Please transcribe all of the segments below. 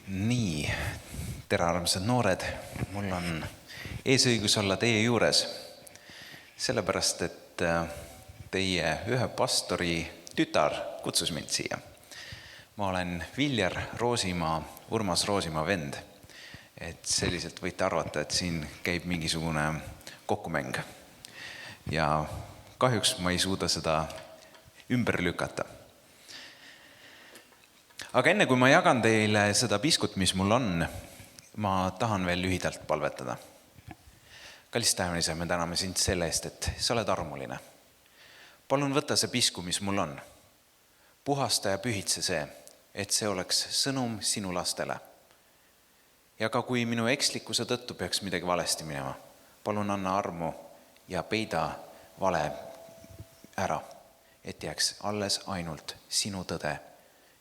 Nii, tere armsad noored, mul on eesõigus olla teie juures, sellepärast et teie ühe pastori tütar kutsus mind siia. Ma olen Viljar Roosimaa, Urmas Roosimaa vend, et selliselt võite arvata, et siin käib mingisugune kokkumäng. Ja kahjuks ma ei suuda seda ümber lükata. Aga enne kui ma jagan teile seda piskut, mis mul on, ma tahan veel lühidalt palvetada. Kallis taevane Isa, me täname sind selle eest, et sa oled armuline. Palun võta see pisku, mis mul on. Puhasta ja pühitse see, et see oleks sõnum sinu lastele. Ja ka kui minu ekslikkuse tõttu peaks midagi valesti minema, palun anna armu ja peida vale ära, et jääks alles ainult sinu tõde.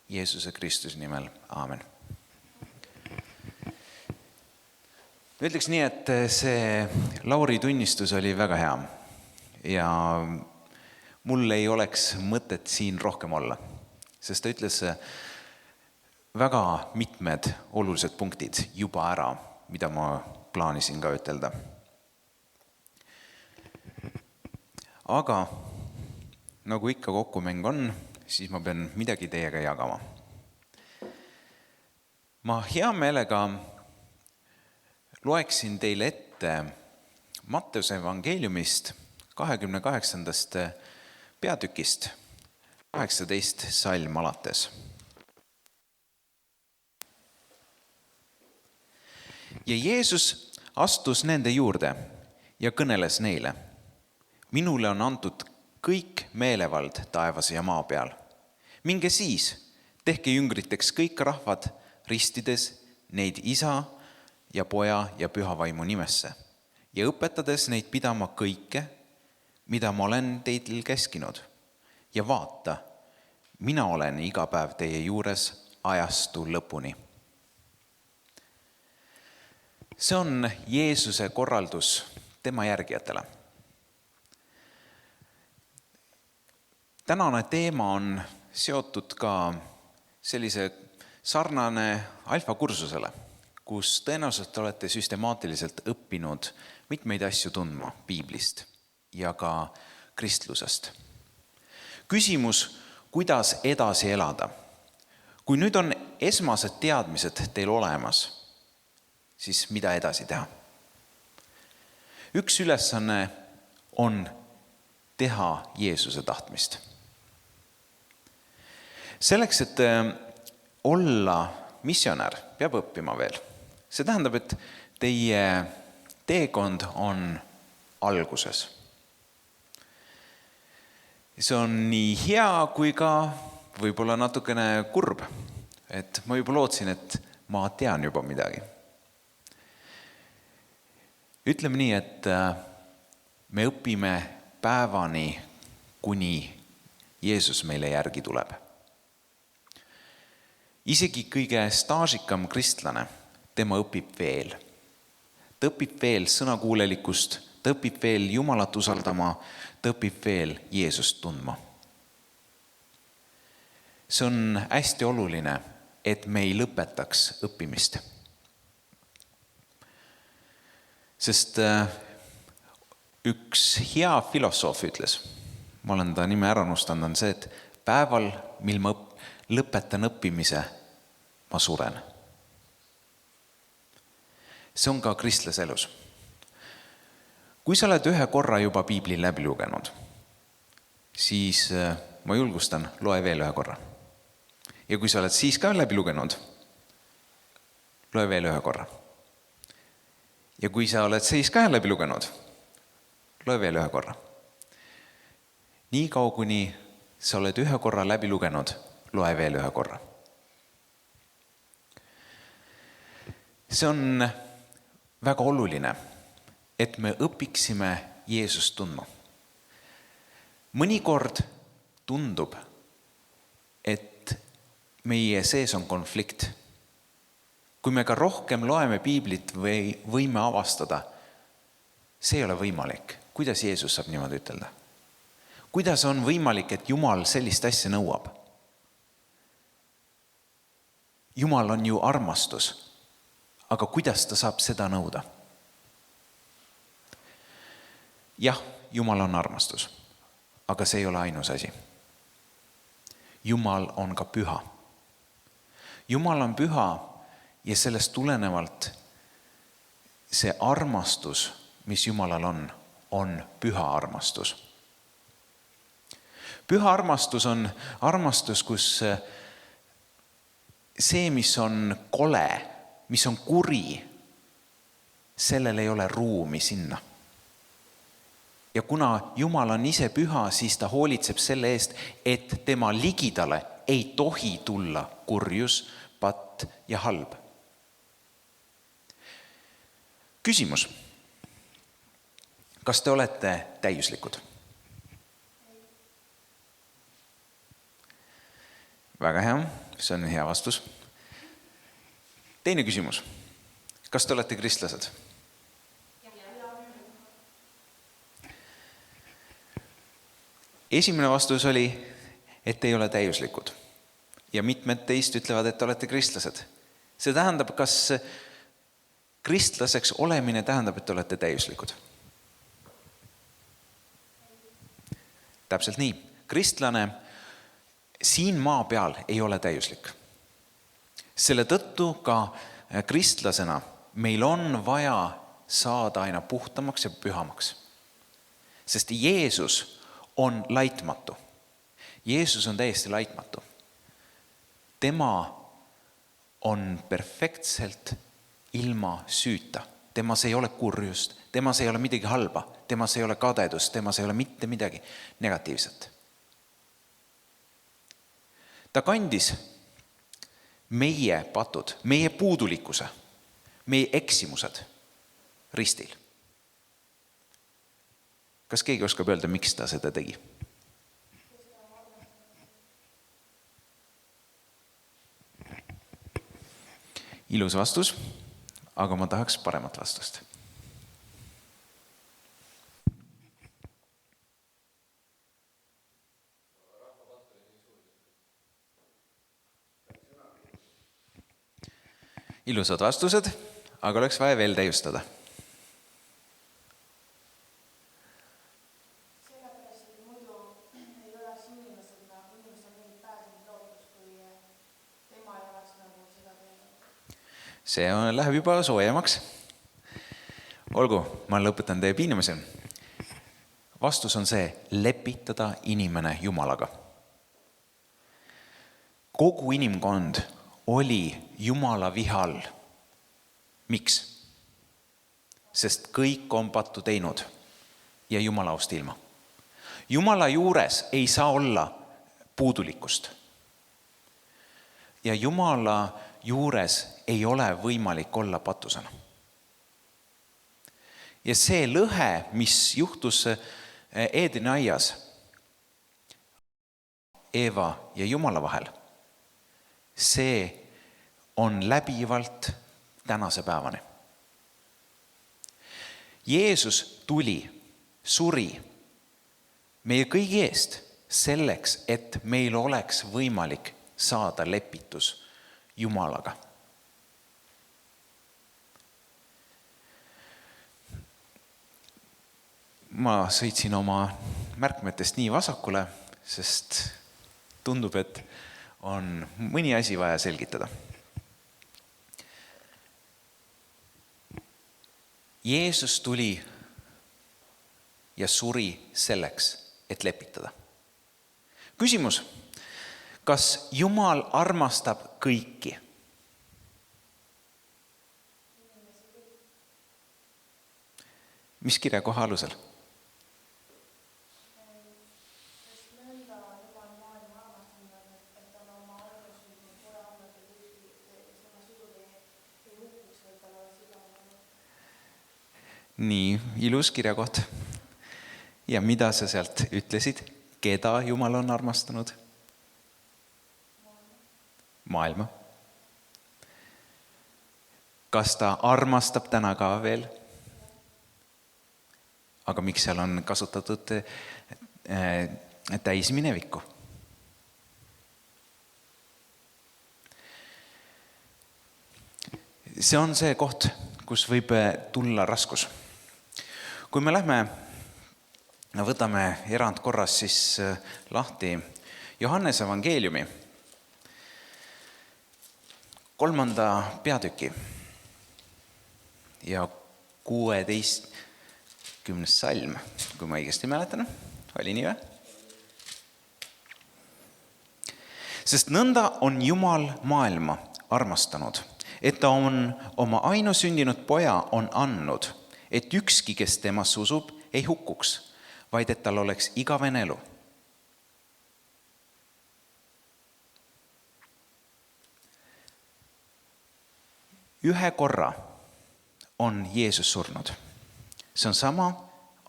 Jeesuse Kristus nimel. Aamen. Ütleks nii, et see Lauri tunnistus oli väga hea ja mul ei oleks mõtet siin rohkem olla, sest ta ütles väga mitmed olulised punktid juba ära, mida ma plaanisin ka ütelda. Aga nagu ikka kokkumäng on, siis ma pean midagi teiega jagama. Ma hea meelega loeksin teile ette Matteuse evangeeliumist 28. peatükist 18 salm alates. Ja Jeesus astus nende juurde ja kõneles neile. Minule on antud kõik meelevald taevas ja maa peal. Minge siis, tehke jüngriteks kõik rahvad, ristides neid Isa ja Poja ja Püha Vaimu nimesse ja õpetades neid pidama kõike, mida ma olen teil käskinud. Ja vaata, mina olen iga päev teie juures ajastu lõpuni. See on Jeesuse korraldus tema järgijatele. Tänane teema on seotud ka sellise sarnane alfakursusele, kus tõenäoliselt olete süstemaatiliselt õppinud mitmeid asju tundma piiblist ja ka kristlusest. Küsimus, kuidas edasi elada. Kui nüüd on esmased teadmised teil olemas, siis mida edasi teha? Üks ülesanne on teha Jeesuse tahtmist. Selleks, et olla missionär, peab õppima veel. See tähendab, et teie teekond on alguses. See on nii hea kui ka võib-olla natukene kurb. Et ma juba lootsin, et ma tean juba midagi. Ütleme nii, et me õpime päevani, kuni Jeesus meile järgi tuleb. Isegi kõige staažikam kristlane, tema õpib veel. Ta õpib veel sõnakuulelikkust, ta õpib veel Jumalat usaldama, ta õpib veel Jeesust tundma. See on hästi oluline, et me ei lõpetaks õppimist. Sest üks hea filosoof ütles, ma olen ta nime ära unustanud, on see, et päeval, mil ma lõpetan õppimise, ma suren. See on ka kristlase elus. Kui sa oled ühe korra juba piibli läbi lugenud, siis ma julgustan, loe veel ühe korra. Ja kui sa oled siis ka läbi lugenud, loe veel ühe korra. Ja kui sa oled siis ka läbi lugenud, loe veel ühe korra. Nii kaua, kuni sa oled ühe korra läbi lugenud, loe veel ühe korra. See on väga oluline, et me õpiksime Jeesust tundma. Mõnikord tundub, et meie sees on konflikt. Kui me ka rohkem loeme piiblit või võime avastada, see ei ole võimalik. Kuidas Jeesus saab niimoodi ütelda? Kuidas on võimalik, et Jumal sellist asja nõuab? Jumal on ju armastus, aga kuidas ta saab seda nõuda? Jah, Jumal on armastus, aga see ei ole ainus asi. Jumal on ka püha. Jumal on püha ja sellest tulenevalt see armastus, mis Jumalal on püha armastus. Püha armastus on armastus, kus see, mis on kole, mis on kuri, sellel ei ole ruumi sinna. Ja kuna Jumal on ise püha, siis ta hoolitseb selle eest, et tema ligidale ei tohi tulla kurjus, patt ja halb. Küsimus. Kas te olete täiuslikud? Väga hea, see on hea vastus. Teine küsimus. Kas te olete kristlased? Esimene vastus oli, et ei ole täiuslikud. Ja mitmed teist ütlevad, et olete kristlased. See tähendab, kas kristlaseks olemine tähendab, et olete täiuslikud? Täpselt nii. Kristlane siin maa peal ei ole täiuslik. Selle tõttu ka kristlasena meil on vaja saada aina puhtamaks ja pühamaks. Sest Jeesus on laitmatu. Jeesus on täiesti laitmatu. Tema on perfektselt ilma süüta. Temas ei ole kurjust, temas ei ole midagi halba, temas ei ole kadedust, temas ei ole mitte midagi negatiivset. Ta kandis meie patud, meie puudulikkuse, meie eksimused ristil. Kas keegi oskab öelda, miks ta seda tegi? Ilus vastus, aga ma tahaks paremat vastust. Ilusad vastused, aga oleks vaja veel täiustada. See läheb juba soojemaks. Olgu, ma lõpetan teie piinamise. Vastus on see, lepitada inimene Jumalaga. Kogu inimkond oli Jumala viha all. Miks? Sest kõik on pattu teinud ja Jumala aust ilma. Jumala juures ei saa olla puudulikkust. Ja Jumala juures ei ole võimalik olla patusena. Ja see lõhe, mis juhtus Eedeni aias Eeva ja Jumala vahel, see on läbivalt tänase päevani. Jeesus tuli, suri meie kõigi eest selleks, et meil oleks võimalik saada lepitus Jumalaga. Ma sõitsin oma märkmetest nii vasakule, sest tundub, et on mõni asi vaja selgitada. Jeesus tuli ja suri selleks, et lepitada. Küsimus, kas Jumal armastab kõiki? Mis kirja koha alusel? Nii, ilus kirjakoht. Ja mida sa sealt ütlesid? Keda Jumal on armastanud? Maailma. Kas ta armastab täna ka veel? Aga miks seal on kasutatud täisminevikku? see on see koht, kus võib tulla raskus. Kui me võtame erandkorras siis lahti Johannese evangeeliumi 3. peatüki ja 16. salm, kui ma õigesti mäletan, oli nii või? Sest nõnda on Jumal maailma armastanud, et ta on oma ainusündinud poja on andnud, et ükski, kes temasse usub, ei hukkuks, vaid et tal oleks igavene elu. Ühe korra on Jeesus surnud. See on sama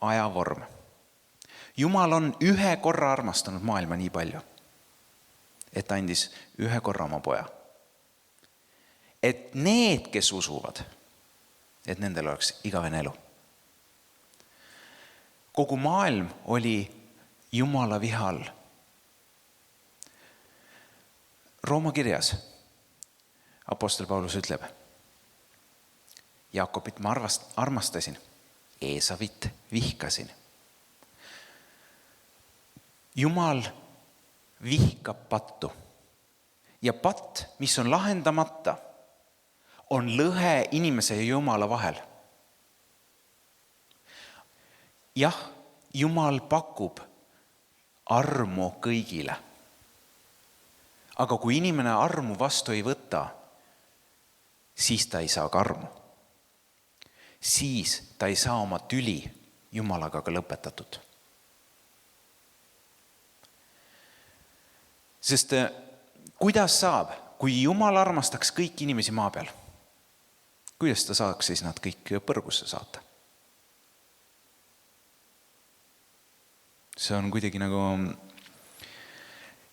ajavorm. Jumal on ühe korra armastanud maailma nii palju, et andis ühe korra oma poja. Et need, kes usuvad, et nendel oleks igavene elu. Kogu maailm oli Jumala viha all. Rooma kirjas apostel Paulus ütleb, Jaakobit ma armastasin, Eesavit vihkasin. Jumal vihkab pattu ja patt, mis on lahendamata, on lõhe inimese ja Jumala vahel. Jah, Jumal pakub armu kõigile. Aga kui inimene armu vastu ei võta, siis ta ei saa ka armu. Siis ta ei saa oma tüli Jumalaga ka lõpetatud. Sest kuidas saab, kui Jumal armastaks kõiki inimesi maa peal? Kuidas ta saaks siis nad kõik põrgusse saata? See on kuidagi nagu...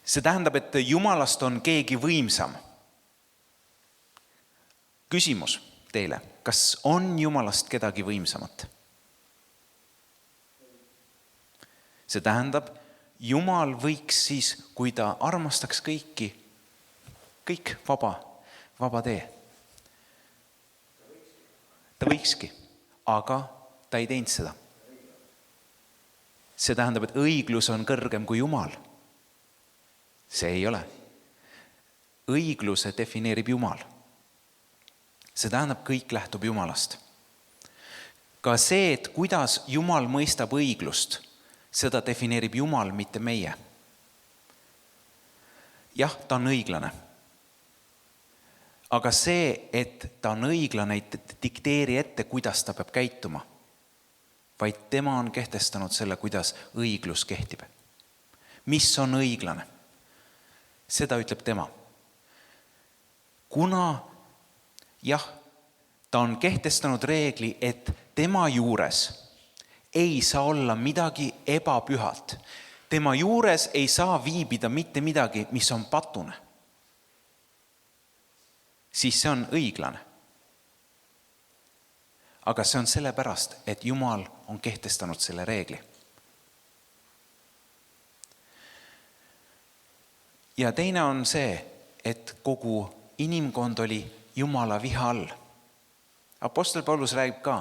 See tähendab, et Jumalast on keegi võimsam. Küsimus teile, kas on Jumalast kedagi võimsamat? See tähendab, Jumal võiks siis, kui ta armastaks kõiki, kõik vaba tee. Ta võikski, aga ta ei teinud seda. See tähendab, et õiglus on kõrgem kui Jumal. See ei ole. Õigluse defineerib Jumal. See tähendab, kõik lähtub Jumalast. Ka see, et kuidas Jumal mõistab õiglust, seda defineerib Jumal, mitte meie. Jah, ta on õiglane. Aga see, et ta on õiglane, ei dikteeri ette, kuidas ta peab käituma, vaid tema on kehtestanud selle, kuidas õiglus kehtib. Mis on õiglane? Seda ütleb tema. Kuna jah, ta on kehtestanud reegli, et tema juures ei saa olla midagi ebapühat. Tema juures ei saa viibida mitte midagi, mis on patune. Siis see on õiglane. Aga see on sellepärast, et Jumal on kehtestanud selle reegli. Ja teine on see, et kogu inimkond oli Jumala viha all. Apostel Paulus räägib ka,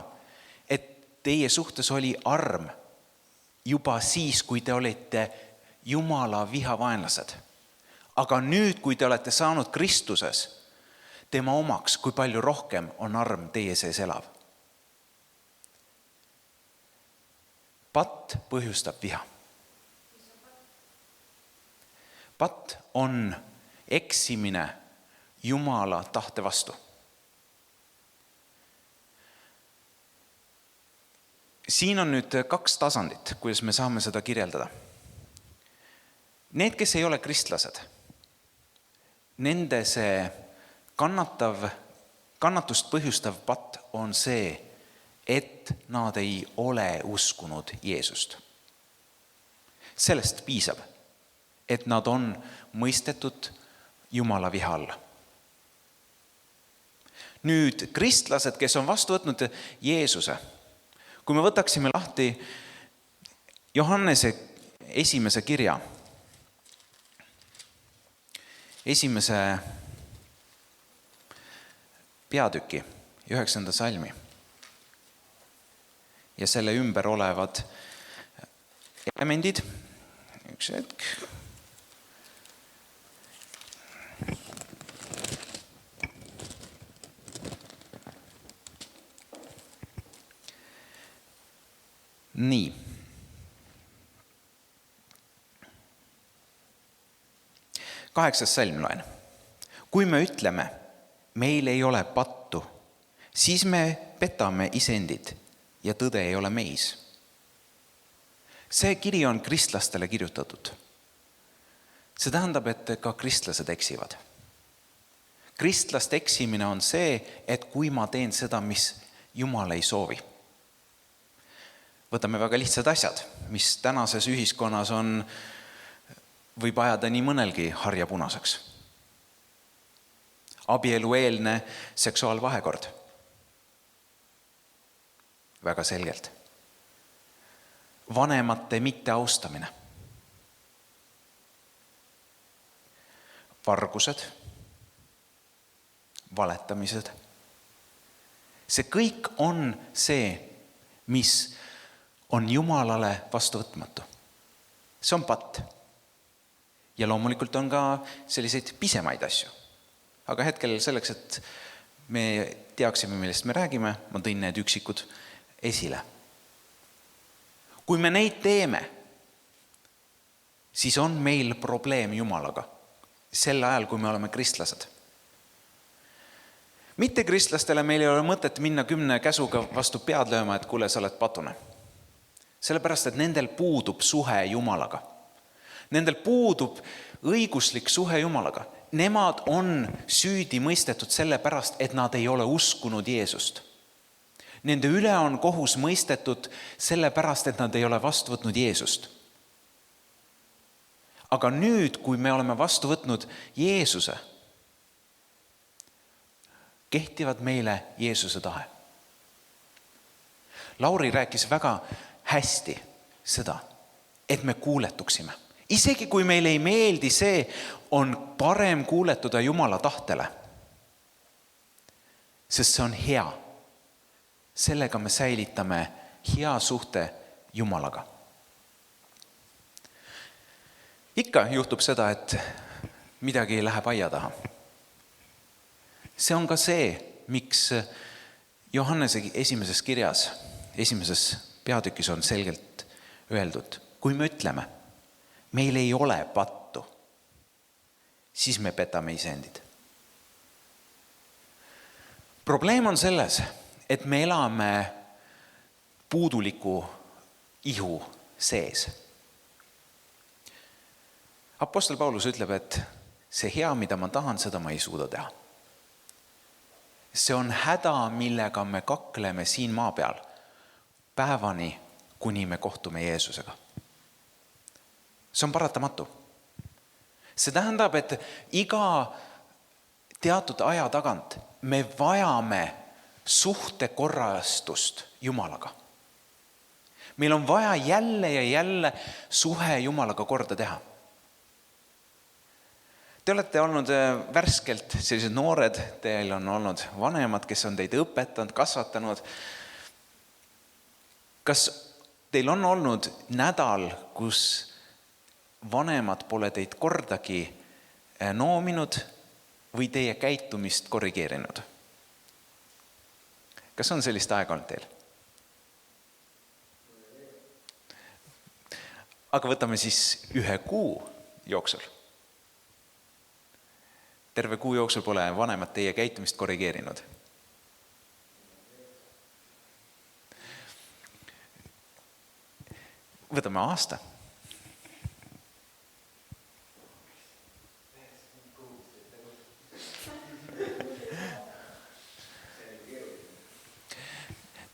et teie suhtes oli arm juba siis, kui te olite Jumala viha vaenlased. Aga nüüd, kui te olete saanud Kristuses tema omaks, kui palju rohkem on arm teie sees elav. Patt põhjustab viha. Patt on eksimine Jumala tahte vastu. Siin on nüüd 2 tasandit, kuidas me saame seda kirjeldada. Need, kes ei ole kristlased, nende see kannatust põhjustav patt on see, et nad ei ole uskunud Jeesust. Sellest piisab, et nad on mõistetud Jumala viha alla. Nüüd kristlased, kes on vastu võtnud Jeesuse, kui me võtaksime lahti Johannese esimese kirja, esimese peatüki 9. salmi ja selle ümber olevad elemendid. Üks hetk. Nii. Kaheksas salm loen. Kui me ütleme, meil ei ole pattu, siis me petame isendid ja tõde ei ole meis. See kiri on kristlastele kirjutatud. See tähendab, et ka kristlased eksivad. Kristlaste eksimine on see, et kui ma teen seda, mis Jumal ei soovi. Võtame väga lihtsad asjad, mis tänases ühiskonnas võib ajada nii mõnelgi harja punaseks. Abielueelne seksuaalvahekord. Väga selgelt. Vanemate mitteaustamine. Vargused. Valetamised. See kõik on see, mis on Jumalale vastuvõtmatu. See on patt. Ja loomulikult on ka selliseid pisemaid asju. Aga hetkel selleks, et me teaksime, millest me räägime, ma tõin need üksikud esile. Kui me neid teeme, siis on meil probleem Jumalaga. Sel ajal, kui me oleme kristlased. Mitte kristlastele meil ei ole mõtet minna 10 käsuga vastu pead lööma, et kuule, sa oled patune. Sellepärast, et nendel puudub suhe Jumalaga. Nendel puudub õiguslik suhe Jumalaga. Nemad on süüdi mõistetud sellepärast, et nad ei ole uskunud Jeesust. Nende üle on kohus mõistetud sellepärast, et nad ei ole vastu võtnud Jeesust. Aga nüüd, kui me oleme vastu võtnud Jeesuse, kehtivad meile Jeesuse tahe. Lauri rääkis väga hästi seda, et me kuuletuksime. Isegi kui meile ei meeldi see, on parem kuuletuda Jumala tahtele. Sest see on hea. Sellega me säilitame hea suhte Jumalaga. Ikka juhtub seda, et midagi läheb aia taha. See on ka see, miks Johannese esimeses kirjas, esimeses peatükis on selgelt öeldud, kui me ütleme, meil ei ole pattu, siis me petame isendid. Probleem on selles, et me elame puuduliku ihu sees. Apostel Paulus ütleb, et see hea, mida ma tahan, seda ma ei suuda teha. See on häda, millega me kakleme siin maa peal päevani, kuni me kohtume Jeesusega. See on paratamatu. See tähendab, et iga teatud aja tagant me vajame suhtekorrastust Jumalaga. Meil on vaja jälle ja jälle suhe Jumalaga korda teha. Te olete olnud värskelt sellised noored, teil on olnud vanemad, kes on teid õpetanud, kasvatanud. Kas teil on olnud nädal, kus vanemad pole teid kordagi noominud või teie käitumist korrigeerinud? Kas on sellist aega olnud teil? Aga võtame siis 1 kuu jooksul. Terve kuu jooksul pole vanemad teie käitumist korrigeerinud. Võtame aasta.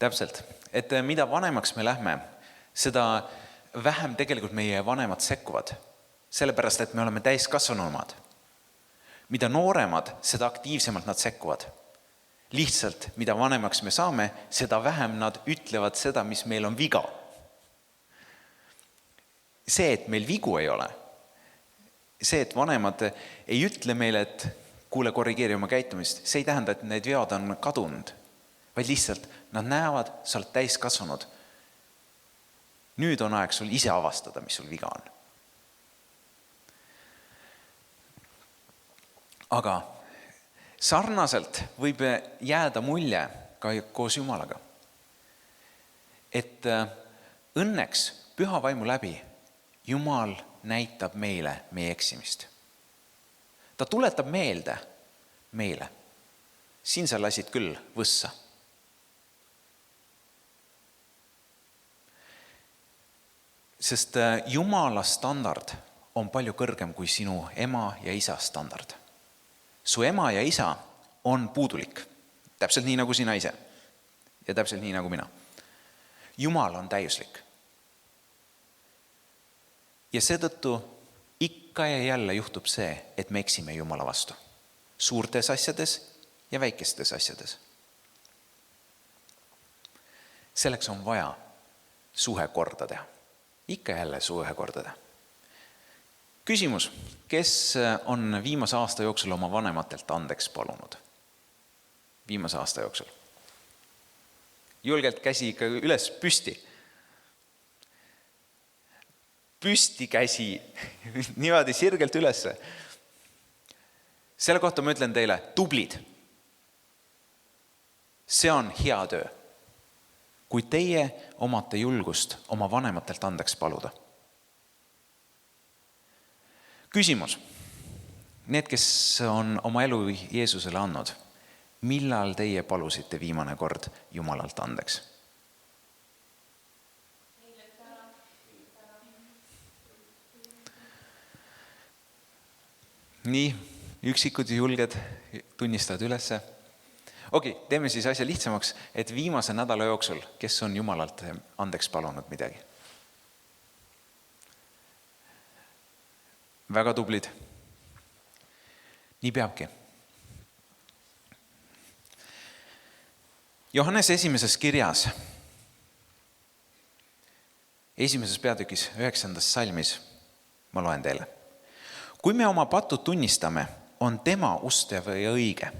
Täpselt, et mida vanemaks me lähme, seda vähem tegelikult meie vanemad sekkuvad, sellepärast, et me oleme täiskasvanumad. Mida nooremad, seda aktiivsemalt nad sekkuvad. Lihtsalt, mida vanemaks me saame, seda vähem nad ütlevad seda, mis meil on viga. See, et meil vigu ei ole, see, et vanemad ei ütle meile, et kuule, korrigeeri oma käitumist. See ei tähenda, et need vead on kadunud, vaid lihtsalt nad näevad, sa oled täiskasvanud. Nüüd on aeg sul ise avastada, mis sul viga on. Aga sarnaselt võib jääda mulje ka koos Jumalaga, et õnneks püha vaimu läbi Jumal näitab meile meie eksimist. Ta tuletab meile. Siin sa lasid küll võssa. Sest Jumala standard on palju kõrgem kui sinu ema ja isa standard. Su ema ja isa on puudulik, täpselt nii nagu sina ise ja täpselt nii nagu mina. Jumal on täiuslik. Ja seetõttu ikka ja jälle juhtub see, et me eksime Jumala vastu. Suurtes asjades ja väikestes asjades. Selleks on vaja suhe korda teha. Ikka jälle suhe korda teha. Küsimus, kes on viimase aasta jooksul oma vanematelt andeks palunud? Viimase aasta jooksul. Julgelt käsi ikka üles püsti. Püsti käsi, niimoodi sirgelt üles. Selle kohta ma ütlen teile, tublid. See on hea töö. Kui teie omate julgust oma vanematelt andeks paluda. Küsimus. Need, kes on oma elu Jeesusele andnud, millal teie palusite viimane kord Jumalalt andeks? Nii, üksikud julged tunnistavad ülesse. Okei, teeme siis asja lihtsamaks, et viimase nädala jooksul, kes on Jumalalt andeks palunud midagi? Väga tublid. Nii peabki. Johannes esimeses kirjas, esimeses peatükis 9. salmis, ma loen teile. Kui me oma patud tunnistame, on tema ustav ja õige,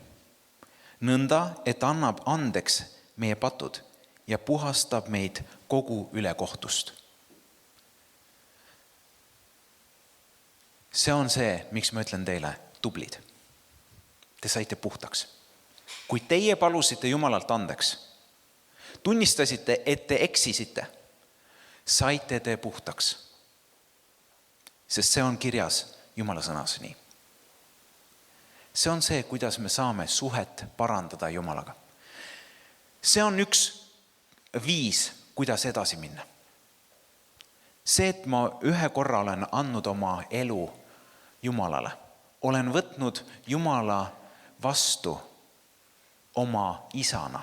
nõnda, et annab andeks meie patud ja puhastab meid kogu ülekohtust. See on see, miks ma ütlen teile, tublid. Te saite puhtaks. Kui teie palusite Jumalalt andeks, tunnistasite, et te eksisite, saite te puhtaks. Sest see on kirjas Jumala sõnas nii. See on see, kuidas me saame suhet parandada Jumalaga. See on üks viis, kuidas edasi minna. See, et ma ühe korra olen andnud oma elu Jumalale, olen võtnud Jumala vastu oma isana.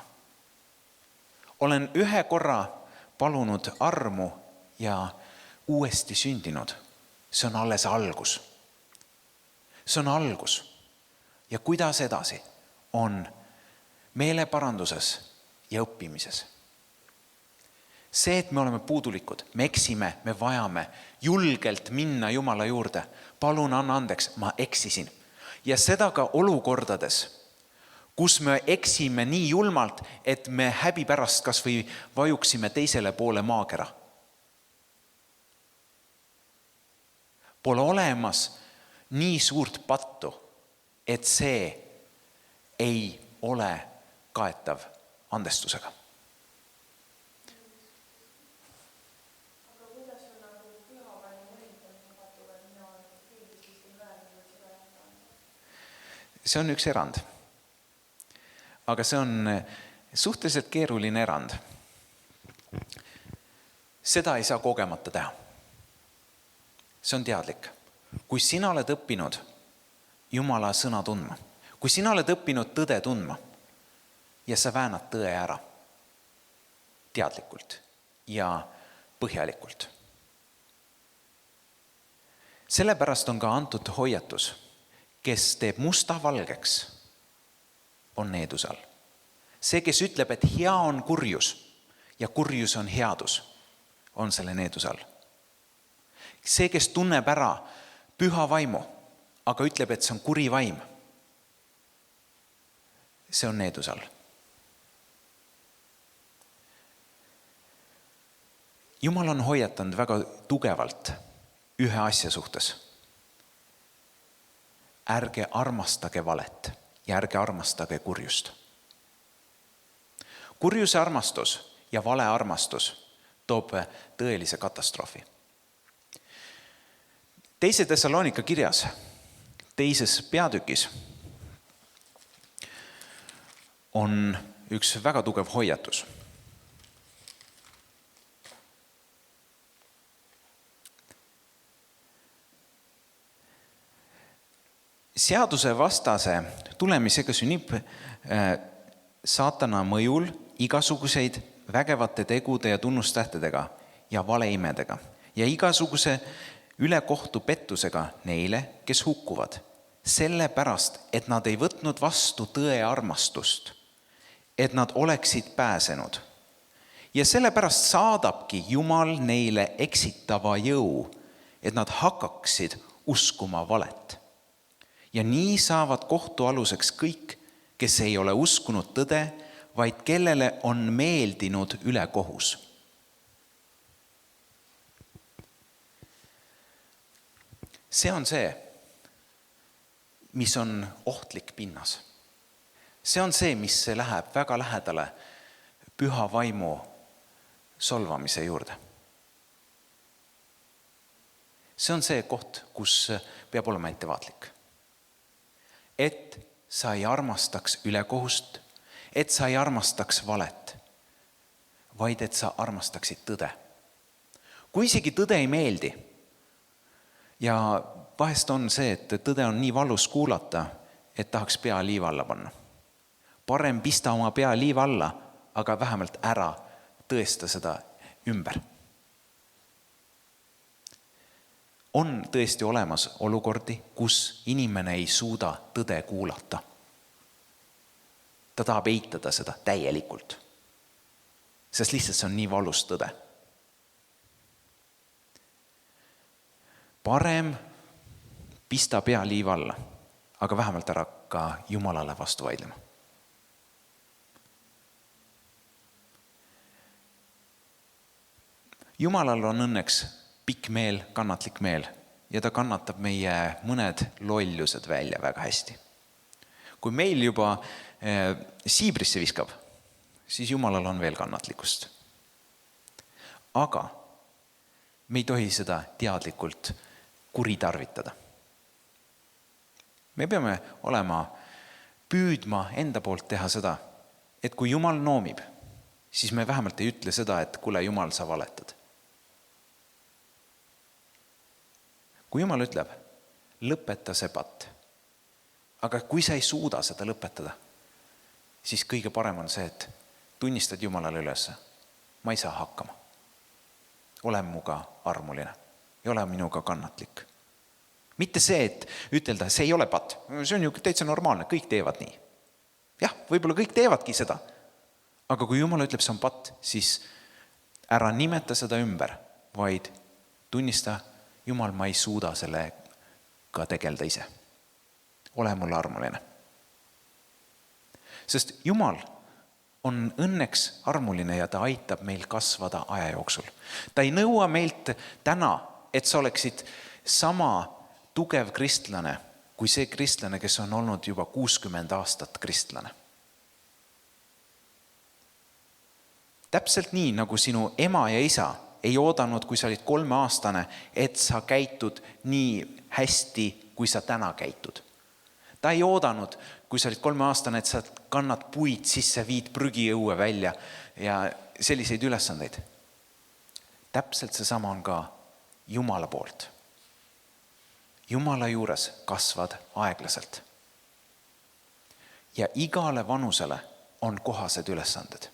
Olen ühe korra palunud armu ja uuesti sündinud. See on alles algus. See on algus. Ja kuidas edasi on meeleparanduses ja õppimises. See, et me oleme puudulikud, me eksime, me vajame julgelt minna Jumala juurde. Palun anna andeks, ma eksisin. Ja seda ka olukordades, kus me eksime nii julmalt, et me häbi pärast kas või vajuksime teisele poole maakera. Pole olemas nii suurt pattu, et see ei ole kaetav andestusega. See on üks erand. Aga see on suhteliselt keeruline erand. Seda ei saa kogemata teha. See on teadlik. Kui sina oled õppinud Jumala sõna tundma, kui sina oled õppinud tõde tundma ja sa väänad tõe ära teadlikult ja põhjalikult. Sellepärast on ka antud hoiatus, kes teeb musta valgeks, on needuse all. See, kes ütleb, et hea on kurjus ja kurjus on headus, on selle needuse all. See, kes tunneb ära püha vaimu, aga ütleb, et see on kuri vaim, see on needuse all. Jumal on hoiatanud väga tugevalt ühe asja suhtes. Ärge armastage valet ja ärge armastage kurjust. Kurjuse armastus ja vale armastus toob tõelise katastroofi. 2. Thessalonika kirjas, 2. peatükis on üks väga tugev hoiatus. Seaduse vastase tulemisega sünnib saatana mõjul igasuguseid vägevate tegude ja tunnustähtedega ja valeimedega ja igasuguse ülekohtu pettusega neile, kes hukkuvad, sellepärast, et nad ei võtnud vastu tõe armastust, et nad oleksid pääsenud. Ja sellepärast saadabki Jumal neile eksitava jõu, et nad hakkaksid uskuma valet. Ja nii saavad kohtu aluseks kõik, kes ei ole uskunud tõde, vaid kellele on meeldinud ülekohus. See on see, mis on ohtlik pinnas. See on see, mis läheb väga lähedale püha vaimu solvamise juurde. See on see koht, kus peab olema ettevaatlik. Et sa ei armastaks ülekohust, et sa ei armastaks valet, vaid et sa armastaksid tõde. Kui isegi tõde ei meeldi, ja vahest on see, et tõde on nii valus kuulata, et tahaks pea liiva alla panna. Parem pista oma pea liiva alla, aga vähemalt ära tõesta seda ümber. On tõesti olemas olukordi, kus inimene ei suuda tõde kuulata. Ta tahab eitada seda täielikult, sest lihtsalt see on nii valus tõde. Parem pista pea liiva alla, aga vähemalt ära ka Jumalale vastu vaidlema. Jumalal on õnneks pikk meel, kannatlik meel ja ta kannatab meie mõned lollused välja väga hästi. Kui meil juba siibrisse viskab, siis Jumalal on veel kannatlikkust. Aga me ei tohi seda teadlikult kuritarvitada. Me peame püüdma enda poolt teha seda, et kui Jumal noomib, siis me vähemalt ei ütle seda, et kuule Jumal, sa valetad. Kui Jumal ütleb, lõpeta see patt, aga kui sa ei suuda seda lõpetada, siis kõige parem on see, et tunnistad Jumalale üles. Ma ei saa hakkama. Ole muga armuline ja ole minuga kannatlik. Mitte see, et ütelda, see ei ole patt. See on ju täitsa normaalne, kõik teevad nii. Jah, võib-olla kõik teevadki seda. Aga kui Jumal ütleb, see on patt, siis ära nimeta seda ümber, vaid tunnista, Jumal, ma ei suuda sellega tegelda ise. Ole mulle armuline. Sest Jumal on õnneks armuline ja ta aitab meil kasvada aja jooksul. Ta ei nõua meilt täna, et sa oleksid sama tugev kristlane kui see kristlane, kes on olnud juba 60 aastat kristlane. Täpselt nii, nagu sinu ema ja isa ei oodanud, kui sa olid 3-aastane, et sa käitud nii hästi, kui sa täna käitud. Ta ei oodanud, kui sa olid 3-aastane, et sa kannad puid sisse, viid prügiõue välja ja selliseid ülesandeid. Täpselt see sama on ka Jumala poolt. Jumala juures kasvad aeglaselt. Ja igale vanusele on kohased ülesanded.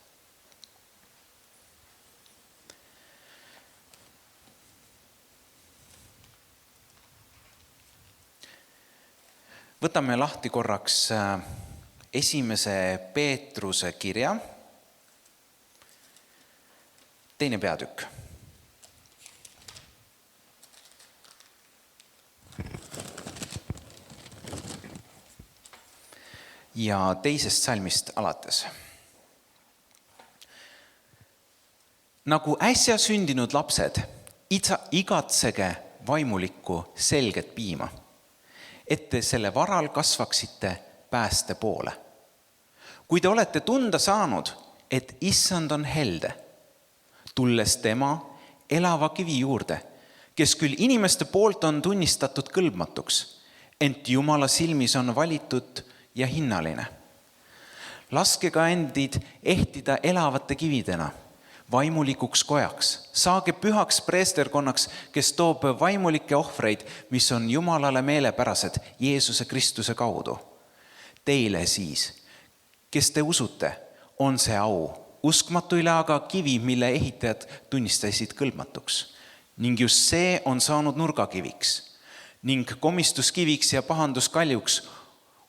Võtame lahti korraks 1. Peetruse kirja, 2. peatükk. ja 2. salmist alates. Nagu äsja sündinud lapsed, igatsege vaimulikku selget piima, et te selle varal kasvaksite pääste poole. Kui te olete tunda saanud, et issand on helde, tulles tema elava kivi juurde, kes küll inimeste poolt on tunnistatud kõlbmatuks, ent Jumala silmis on valitud ja hinnaline. Laske ka endid ehtida elavate kividena, vaimulikuks kojaks. Saage pühaks preesterkonnaks, kes toob vaimulikke ohvreid, mis on Jumalale meelepärased Jeesuse Kristuse kaudu. Teile siis, kes te usute, on see au. Uskmatuile aga kivi, mille ehitajad tunnistasid kõlbmatuks. Ning just see on saanud nurgakiviks ning komistuskiviks ja pahanduskaljuks.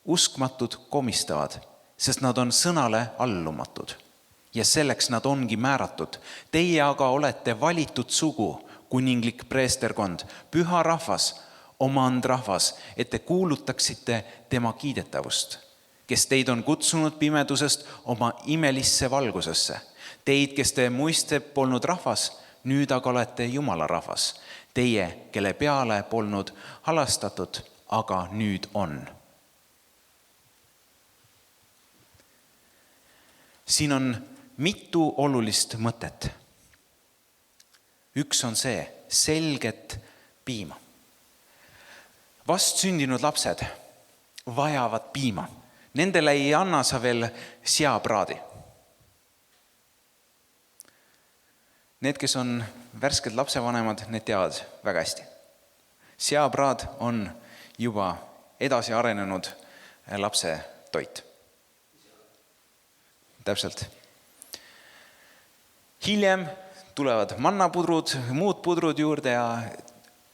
Uskmatud komistavad, sest nad on sõnale allumatud ja selleks nad ongi määratud. Teie aga olete valitud sugu, kuninglik preesterkond, püha rahvas, omandrahvas, et te kuulutaksite tema kiidetavust, kes teid on kutsunud pimedusest oma imelisse valgusesse. Teid, kes te muiste polnud rahvas, nüüd aga olete Jumala rahvas. Teie, kelle peale polnud halastatud, aga nüüd on. Siin on mitu olulist mõtet. Üks on see, selget piima. Vastsündinud lapsed vajavad piima. Nendele ei anna sa veel seapraadi. Need, kes on värsked lapsevanemad, need teavad väga hästi. Seapraad on juba edasi arenenud lapse toit. Täpselt. Hiljem tulevad mannapudrud, muud pudrud juurde ja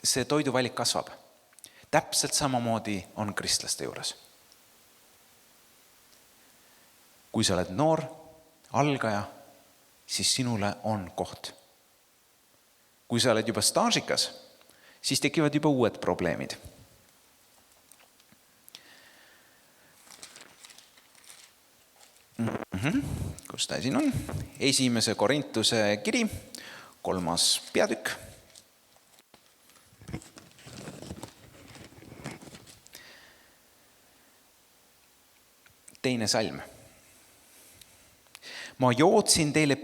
see toiduvalik kasvab. Täpselt samamoodi on kristlaste juures. Kui sa oled noor, algaja, siis sinule on koht. Kui sa oled juba staažikas, siis tekivad juba uued probleemid. Kus ta siin on? 1. Korintuse kiri, 3. peatükk. Teine salm. Ma jootsin teile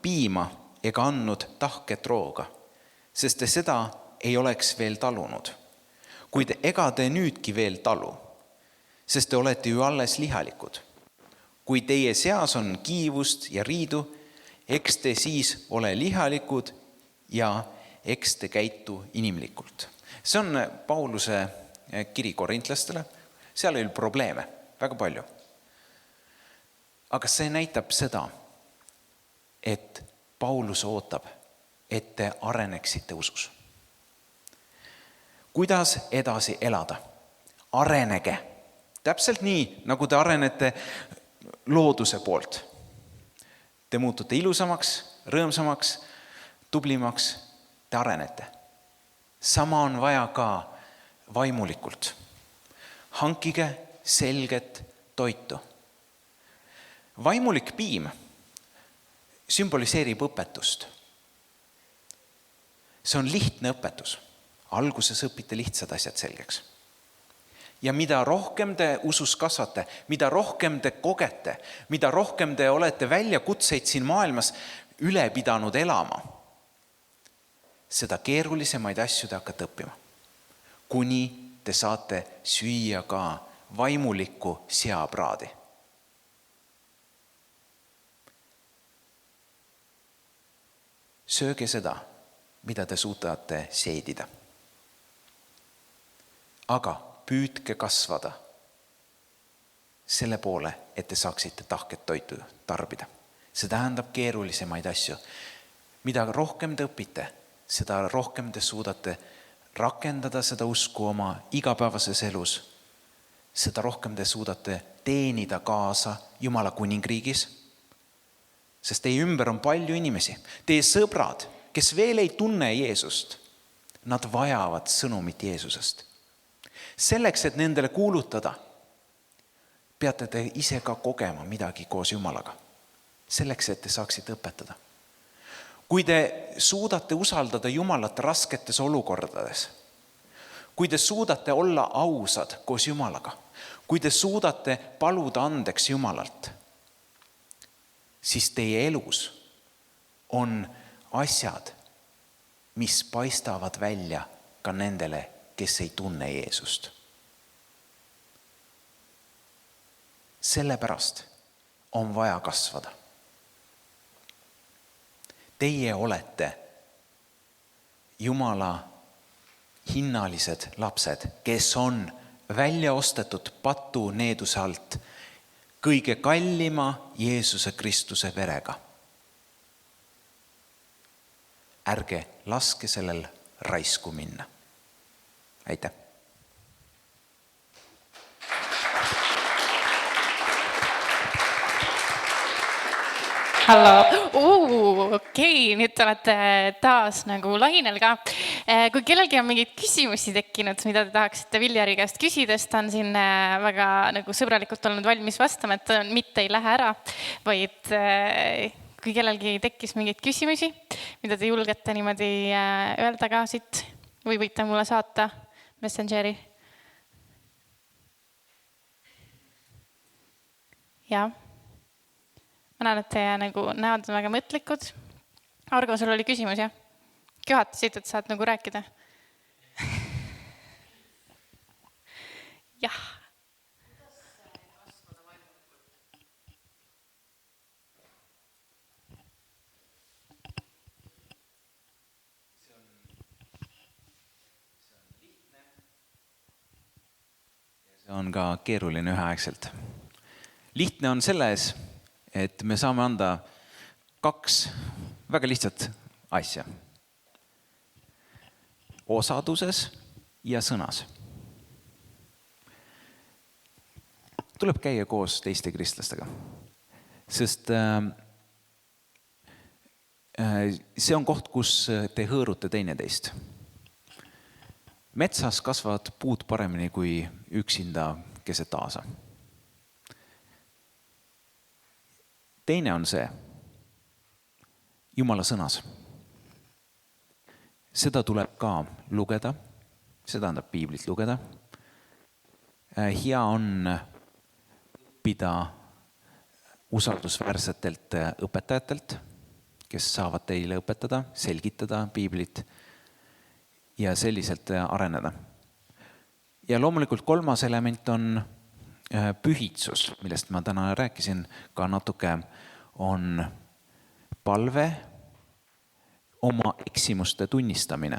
piima ega andnud tahket rooga, sest te seda ei oleks veel talunud. Kuid ega te nüüdki veel talu, sest te olete ju alles lihalikud. Kui teie seas on kiivust ja riidu, eks te siis ole lihalikud ja eks te käitu inimlikult. See on Pauluse kiri korintlastele. Seal ei ole probleeme, väga palju. Aga see näitab seda, et Paulus ootab, et te areneksite usus. Kuidas edasi elada? Arenege. Täpselt nii, nagu te arenete looduse poolt. Te muutute ilusamaks, rõõmsamaks, tublimaks, te arenete. Sama on vaja ka vaimulikult. Hankige selget toitu. Vaimulik piim sümboliseerib õpetust. See on lihtne õpetus. Alguses õpite lihtsad asjad selgeks. Ja mida rohkem te usus kasvate, mida rohkem te kogete, mida rohkem te olete väljakutseid siin maailmas üle pidanud elama, seda keerulisemaid asju te hakkate õppima. Kuni te saate süüa ka vaimulikku seapraadi. Sööge seda, mida te suudate seedida. Aga püüdke kasvada selle poole, et te saaksite tahket toitu tarbida. See tähendab keerulisemaid asju. Mida rohkem te õpite, seda rohkem te suudate rakendada seda usku oma igapäevases elus. Seda rohkem te suudate teenida kaasa Jumala kuningriigis. Sest teie ümber on palju inimesi. Teie sõbrad, kes veel ei tunne Jeesust, nad vajavad sõnumit Jeesusest. Selleks, et nendele kuulutada, peate te ise ka kogema midagi koos Jumalaga. Selleks, et te saaksite õpetada. Kui te suudate usaldada Jumalat rasketes olukordades, kui te suudate olla ausad koos Jumalaga, kui te suudate paluda andeks Jumalalt, siis teie elus on asjad, mis paistavad välja ka nendele, kes ei tunne Jeesust. Sellepärast on vaja kasvada. Teie olete Jumala hinnalised lapsed, kes on välja ostetud patu needuse alt kõige kallima Jeesuse Kristuse verega. Ärge laske sellel raisku minna. Aitäh! Hallo. Okei, nüüd te olete taas nagu lainel ka. Kui kellelgi on mingeid küsimusi tekkinud, mida te tahaksite Viljari käest küsida, siis ta on siin väga nagu sõbralikult olnud valmis vastama, et mitte ei lähe ära, vaid kui kellelgi tekkis mingeid küsimusi, mida te julgete niimoodi öelda ka siit või võite mulle saata Messengeri. Jaa. Ma näen, et teie nagu näod on väga mõtlikud. Argo, sul oli küsimus, jah? Köhatasid, et saad nagu rääkida? Jah. See on ka keeruline üheaegselt. Lihtne on selles, et me saame anda 2 väga lihtsat asja. Osaduses ja sõnas. Tuleb käia koos teiste kristlastega, sest see on koht, kus te hõõrute teineteist. Metsas kasvavad puud paremini kui üksinda keset aasa. Teine on see, Jumala sõnas. Seda tuleb ka lugeda, seda tähendab piiblit lugeda. Hea on õppida usaldusväärsetelt õpetajatelt, kes saavad teile õpetada, selgitada piiblit ja selliselt areneda. Ja loomulikult 3. element on pühitsus, millest ma täna rääkisin ka natuke, on palve, oma eksimuste tunnistamine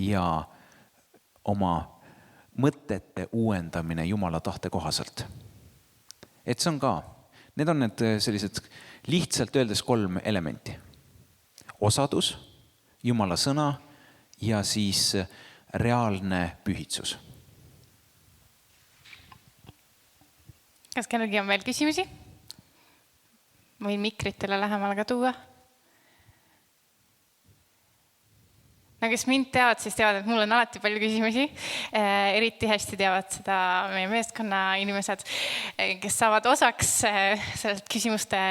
ja oma mõtete uuendamine Jumala tahte kohaselt. Et see on ka, need on need sellised lihtsalt öeldes 3 elementi. Osadus, Jumala sõna ja siis reaalne pühitsus. Kas kellelgi on veel küsimusi? Võin mikritele lähemale ka tuua. No kes mind teavad, siis teavad, et mul on alati palju küsimusi. Eriti hästi teavad seda meie meeskonna inimesed, kes saavad osaks sellest küsimuste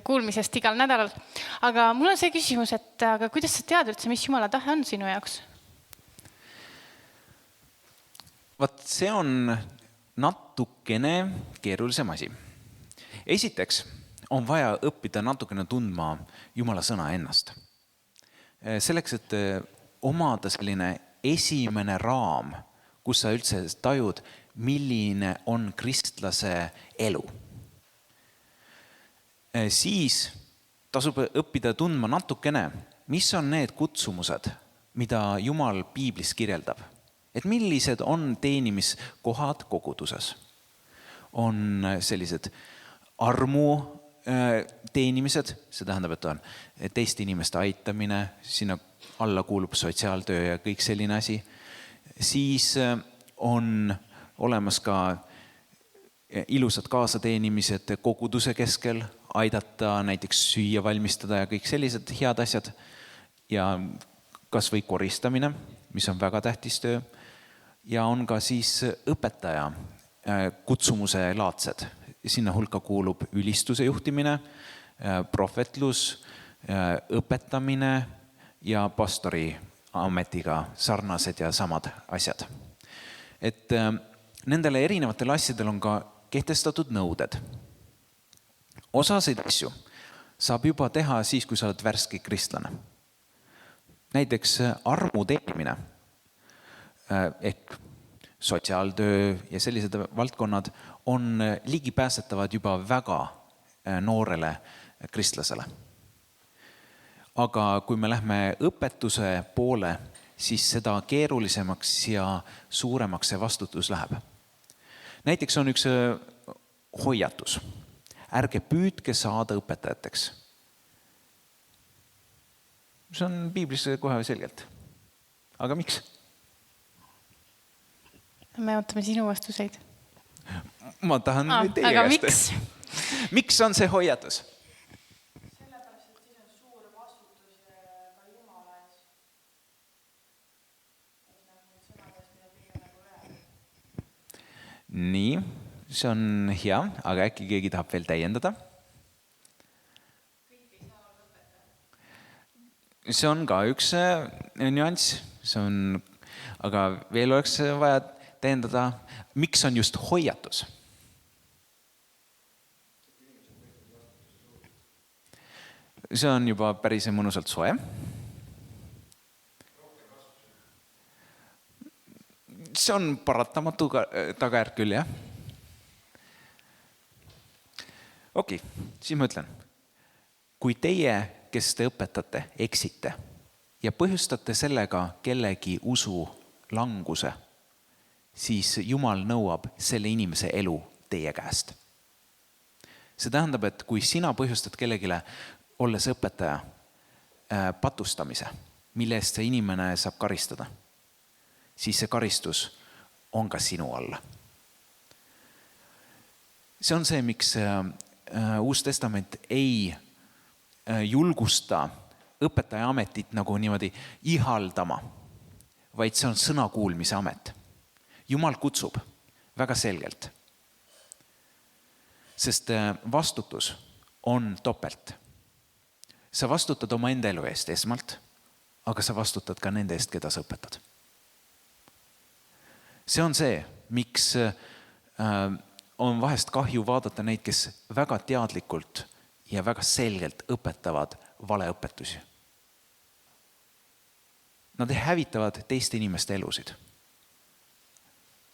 kuulmisest igal nädalal. Aga mul on see küsimus, et aga kuidas sa tead üldse, mis Jumala tahe on sinu jaoks? Vaat see on natukene keerulisem asi. Esiteks on vaja õppida natukene tundma Jumala sõna ennast. Selleks, et omada selline esimene raam, kus sa üldse tajud, milline on kristlase elu. Siis tasub õppida tundma natukene, mis on need kutsumused, mida Jumal piiblis kirjeldab. Et millised on teenimiskohad koguduses. On sellised armu teenimised, see tähendab, et on teiste inimeste aitamine, sinna alla kuulub sotsiaaltöö ja kõik selline asi. Siis on olemas ka ilusad kaasateenimised koguduse keskel, aidata näiteks süüa valmistada ja kõik sellised head asjad. Ja kas või koristamine, mis on väga tähtis töö. Ja on ka siis õpetaja kutsumuse laadsed. Sinna hulka kuulub ülistuse juhtimine, prohvetlus, õpetamine ja pastori ametiga sarnased ja samad asjad. Et nendele erinevatele asjadel on ka kehtestatud nõuded. Osasid asju saab juba teha siis, kui sa oled värske kristlane. Näiteks armu teenimine ehk sotsiaaltöö ja sellised valdkonnad on ligipääsetavad juba väga noorele kristlasele. Aga kui me lähme õpetuse poole, siis seda keerulisemaks ja suuremaks see vastutus läheb. Näiteks on üks hoiatus. Ärge püüdke saada õpetajateks. See on piiblis kohe selgelt. Aga miks? Me ootame sinu vastuseid. Ma tahan teie aga käest. miks? Miks on see hoiatus? Sellepärast, et siis on suur vastutus ka Jumala ees. Et need sõnadest, mida kõige nagu öelda. Nii, see on hea, aga äkki keegi tahab veel täiendada? See on ka üks nüanss, aga veel oleks vaja täiendada, miks on just hoiatus? See on juba päris mõnusalt soe. See on paratamatu tagajärg küll, jah? Okei, siis ma ütlen. Kui teie, kes te õpetate, eksite ja põhjustate sellega kellegi usu languse, siis Jumal nõuab selle inimese elu teie käest. See tähendab, et kui sina põhjustad kellegile, olles õpetaja, patustamise, mille eest see inimene saab karistada, siis see karistus on ka sinu alla. See on see, miks Uus Testament ei julgusta õpetaja ametit nagu niimoodi ihaldama, vaid see on sõnakuulmise amet. Jumal kutsub väga selgelt, sest vastutus on topelt. Sa vastutad oma enda elu eest esmalt, aga sa vastutad ka nende eest, keda sa õpetad. See on see, miks on vahest kahju vaadata neid, kes väga teadlikult ja väga selgelt õpetavad valeõpetusi. Nad hävitavad teiste inimeste elusid.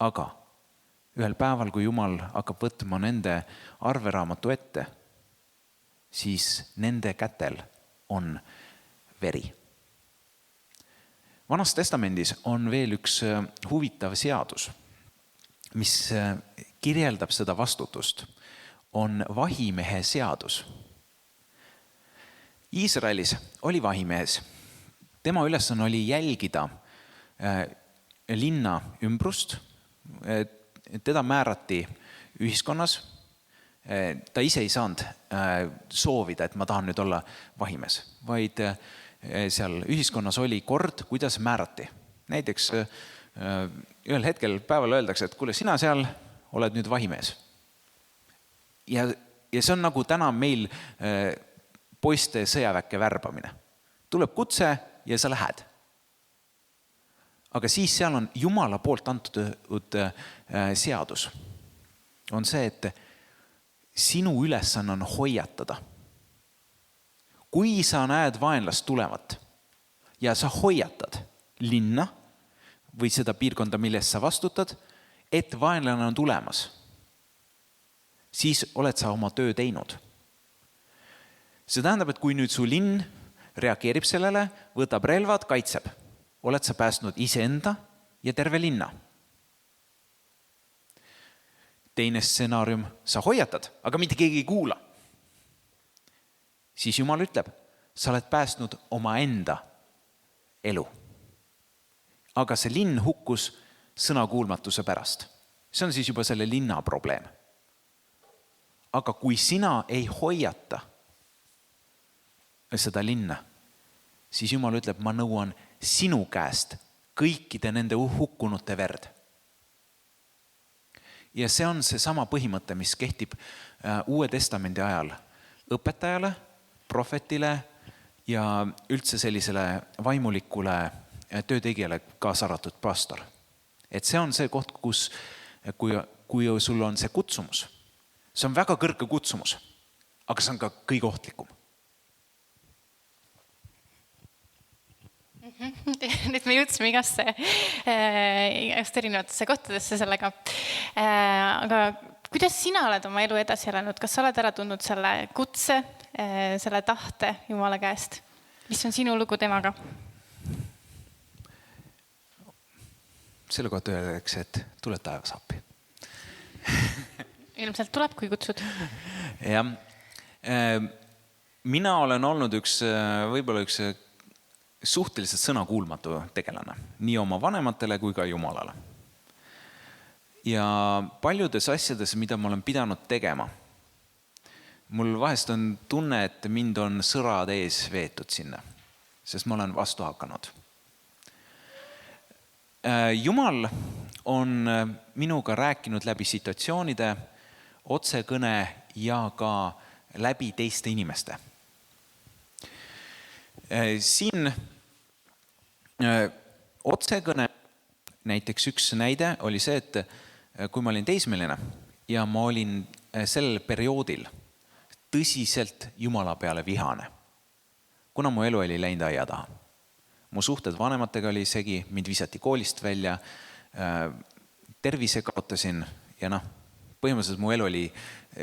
Aga ühel päeval, kui Jumal hakkab võtma nende arveraamatu ette, siis nende kätel on veri. Vanas testamendis on veel üks huvitav seadus, mis kirjeldab seda vastutust, on vahimehe seadus. Iisraelis oli vahimehes. Tema ülesanne oli jälgida linna ümbrust. Teda määrati ühiskonnas. Ta ise ei saanud soovida, et ma tahan nüüd olla vahimees, vaid seal ühiskonnas oli kord, kuidas määrati. Näiteks ühel hetkel päeval öeldakse, et kuule, sina seal oled nüüd vahimees. Ja see on nagu täna meil poiste sõjaväkke värbamine. Tuleb kutse ja sa lähed. Aga siis seal on Jumala poolt antud seadus. On see, et sinu ülesanne on hoiatada. Kui sa näed vaenlast tulevat ja sa hoiatad linna või seda piirkonda, millest sa vastutad, et vaenlane on tulemas, siis oled sa oma töö teinud. See tähendab, et kui nüüd su linn reageerib sellele, võtab relvad, kaitseb, oled sa päästnud iseenda ja terve linna. Teine stsenaarium, sa hoiatad, aga mitte keegi ei kuula. Siis Jumal ütleb, sa oled päästnud oma enda elu. Aga see linn hukkus sõnakuulmatuse pärast. See on siis juba selle linna probleem. Aga kui sina ei hoiata seda linna, siis Jumal ütleb, ma nõuan sinu käest kõikide nende hukkunute verd. Ja see on see sama põhimõte, mis kehtib Uue Testamendi ajal õpetajale, prohvetile ja üldse sellisele vaimulikule töötegijale, kaasa arvatud pastor. Et see on see koht, kus, kui sul on see kutsumus, see on väga kõrge kutsumus, aga see on ka kõige ohtlikum. Nüüd me jõudsime igast erinevatesse kohtadesse sellega. Aga kuidas sina oled oma elu edasi elanud? Kas sa oled ära tundnud selle kutse, selle tahte Jumala käest? Mis on sinu lugu temaga? Selle kohta öeldakse, et tule taevas appi. Ilmselt tuleb, kui kutsud. Ja, mina olen olnud võib-olla üks suhteliselt sõnakuulmatu tegelane, nii oma vanematele kui ka Jumalale. Ja paljudes asjades, mida ma olen pidanud tegema, mul vahest on tunne, et mind on sõrad ees veetud sinna, sest ma olen vastu hakanud. Jumal on minuga rääkinud läbi situatsioonide, otsekõne ja ka läbi teiste inimeste. Siin otsekõne, näiteks üks näide oli see, et kui ma olin teismeline ja ma olin sellel perioodil tõsiselt Jumala peale vihane, kuna mu elu oli läinud aia taha. Mu suhted vanematega oli segi, mind visati koolist välja, tervise kaotasin ja põhimõtteliselt mu elu oli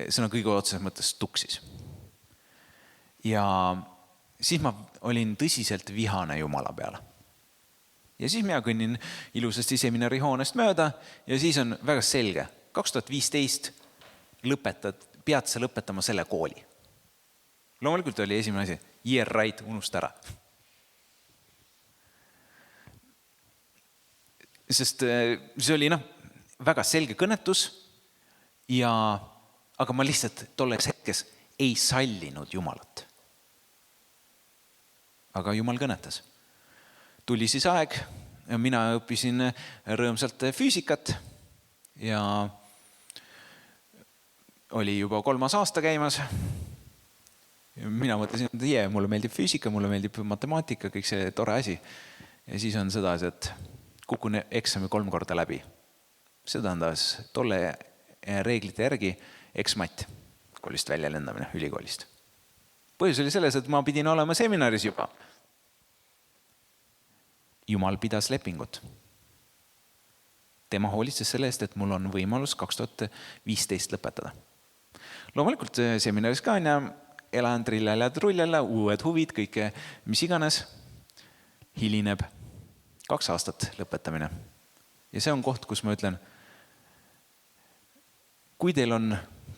sõna kõige otseses mõttes tuksis. Ja siis ma olin tõsiselt vihane Jumala peale. Ja siis mina kõnnin ilusasti seminari hoonest mööda ja siis on väga selge. 2015 pead sa lõpetama selle kooli. Loomulikult oli esimene asi, year right, unusta ära. Sest see oli väga selge kõnetus, aga ma lihtsalt tolleks hetkes ei sallinud Jumalat. Aga Jumal kõnetas. Tuli siis aeg, mina õppisin rõõmsalt füüsikat ja oli juba 3. aasta käimas. Mina mõtlesin, et mulle meeldib füüsika, mulle meeldib matemaatika, kõik see tore asi. Ja siis on seda, et kukun eksami 3 korda läbi. See tähendas tolle reeglite järgi eksmatt, koolist välja lendamine, ülikoolist. Põhjus oli selles, et ma pidin olema seminaris juba. Jumal pidas lepingut. Tema hoolitses selle eest, et mul on võimalus 2015 lõpetada. Loomulikult seminaris ka on elan trillele, uued huvid, kõike, mis iganes, hilineb 2 aastat lõpetamine. Ja see on koht, kus ma ütlen, kui teil on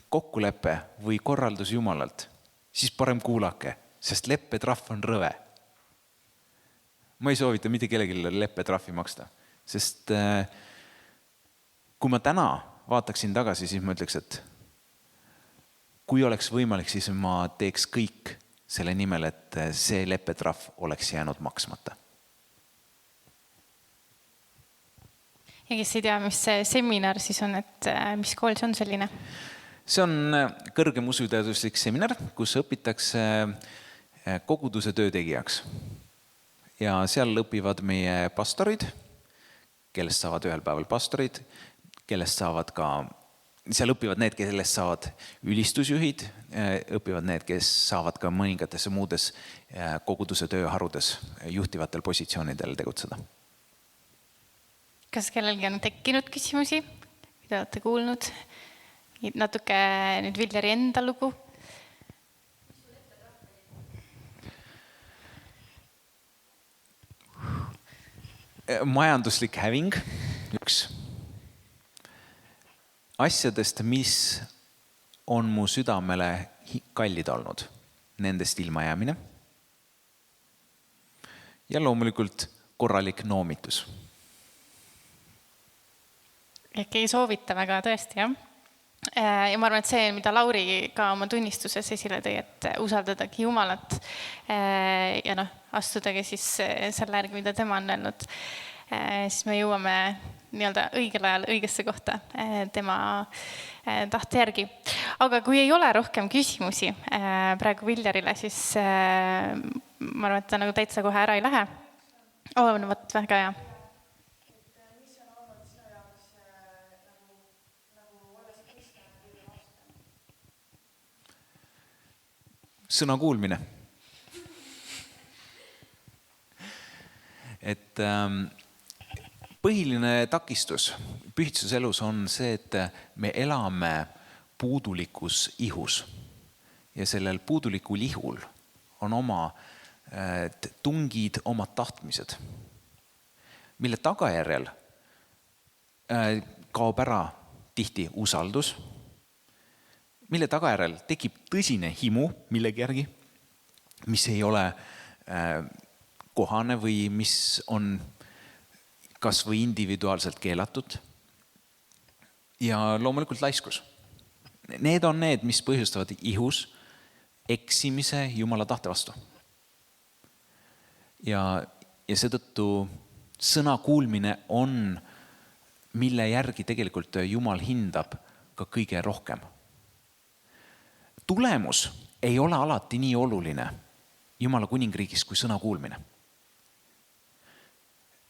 kokkulepe või korraldus Jumalalt, siis parem kuulake, sest leppetrahv on rõve. Ma ei soovita mitte kellelegi leppetrahvi maksta, sest kui ma täna vaataksin tagasi, siis ma ütleks, et kui oleks võimalik, siis ma teeks kõik selle nimel, et see leppetrahv oleks jäänud maksmata. Ja kes ei tea, mis see seminar siis on, et mis kool see on selline? See on kõrgem usuteaduslik seminar, kus õpitakse koguduse töötegijaks. Ja seal õpivad meie pastorid, kellest saavad ühel päeval pastorid, kellest saavad ka, seal õpivad need, kellest saavad ülistusjuhid, õpivad need, kes saavad ka mõningatesse muudes koguduse tööharudes juhtivatel positsioonidel tegutseda. Kas kellelgi on tekkinud küsimusi, mida olete kuulnud? Natuke nüüd Viljari enda lugu. Majanduslik häving, üks asjadest, mis on mu südamele kallid olnud, nendest ilma jäämine. Ja loomulikult korralik noomitus. Ehk ei soovita väga tõesti, jah? Ja ma arvan, et see, mida Lauri ka oma tunnistuses esile tõi, et usaldadagi Jumalat ja astudagi siis selle järgi, mida tema on öelnud, siis me jõuame nii-öelda õigel ajal õigesse kohta tema tahte järgi. Aga kui ei ole rohkem küsimusi praegu Viljarile, siis ma arvan, et ta nagu täitsa kohe ära ei lähe. No vot, väga hea. Mis on olnud sinu jaoks nagu olles kristlane kõige raskem? Sõna kuulmine. Et põhiline takistus pühitsuselus on see, et me elame puudulikus ihus. Ja sellel puudulikul ihul on oma tungid, omad tahtmised, mille tagajärjel kaob ära tihti usaldus, mille tagajärjel tekib tõsine himu millegi järgi, mis ei ole kohane või mis on kas või individuaalselt keelatud. Ja loomulikult laiskus. Need on need, mis põhjustavad ihus eksimise Jumala tahte vastu. Ja seetõttu sõna kuulmine on, mille järgi tegelikult Jumal hindab ka kõige rohkem. Tulemus ei ole alati nii oluline Jumala kuningriigis kui sõna kuulmine.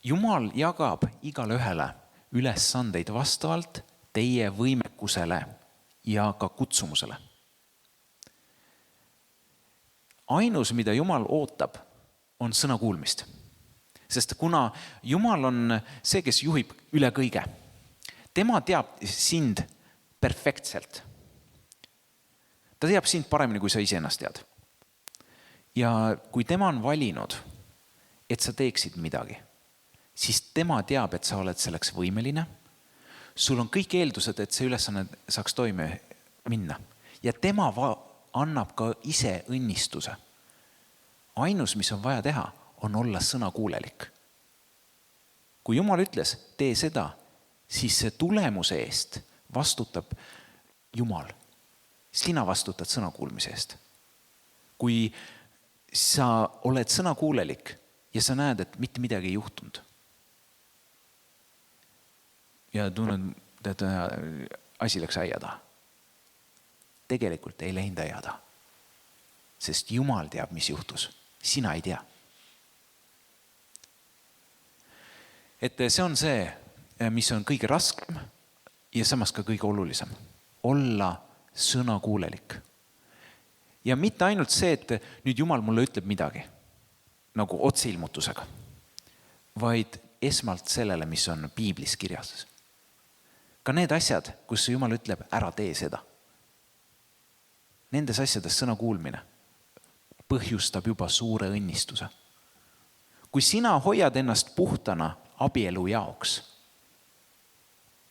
Jumal jagab igale ühele ülesandeid vastavalt teie võimekusele ja ka kutsumusele. Ainus, mida Jumal ootab, on sõna kuulmist. Sest kuna Jumal on see, kes juhib üle kõige, tema teab sind perfektselt. Ta teab sind paremini, kui sa ise ennast tead. Ja kui tema on valinud, et sa teeksid midagi, siis tema teab, et sa oled selleks võimeline. Sul on kõik eeldused, et see ülesanne saaks toime minna. Ja tema annab ka ise õnnistuse. Ainus, mis on vaja teha, on olla sõnakuulelik. Kui Jumal ütles, tee seda, siis see tulemuse eest vastutab Jumal. Sina vastutad sõnakuulmise eest. Kui sa oled sõnakuulelik ja sa näed, et mitte midagi ei juhtunud ja tunned, et asi läks aia taha. Tegelikult ei läinud aia taha, sest Jumal teab, mis juhtus. Sina ei tea. Et see on see, mis on kõige raskem ja samas ka kõige olulisem. Olla sõnakuulelik. Ja mitte ainult see, et nüüd Jumal mulle ütleb midagi, nagu otseilmutusega, vaid esmalt sellele, mis on piiblis kirjas. Ka need asjad, kus Jumal ütleb, ära tee seda. Nendes asjades sõna kuulmine põhjustab juba suure õnnistuse. Kui sina hoiad ennast puhtana abielu jaoks,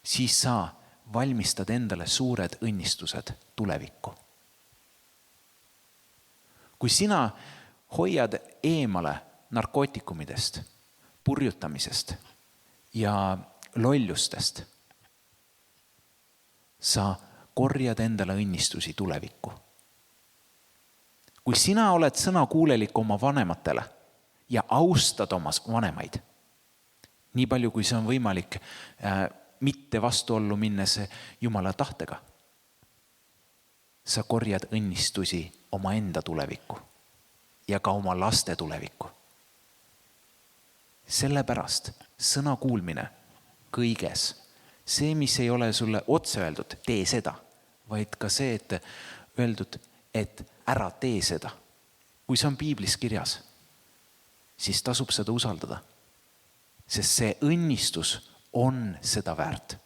siis sa valmistad endale suured õnnistused tulevikku. Kui sina hoiad eemale narkootikumidest, purjutamisest ja lollustest, sa korjad endale õnnistusi tulevikku. Kui sina oled sõnakuulelik oma vanematele ja austad oma vanemaid, nii palju kui see on võimalik mitte vastuollu minnes Jumala tahtega, sa korjad õnnistusi oma enda tulevikku ja ka oma laste tulevikku. Sellepärast sõna kuulmine kõiges, see, mis ei ole sulle otse öeldud, tee seda, vaid ka see, et öeldud, et ära tee seda. Kui see on piiblis kirjas, siis tasub seda usaldada, sest see õnnistus on seda väärt.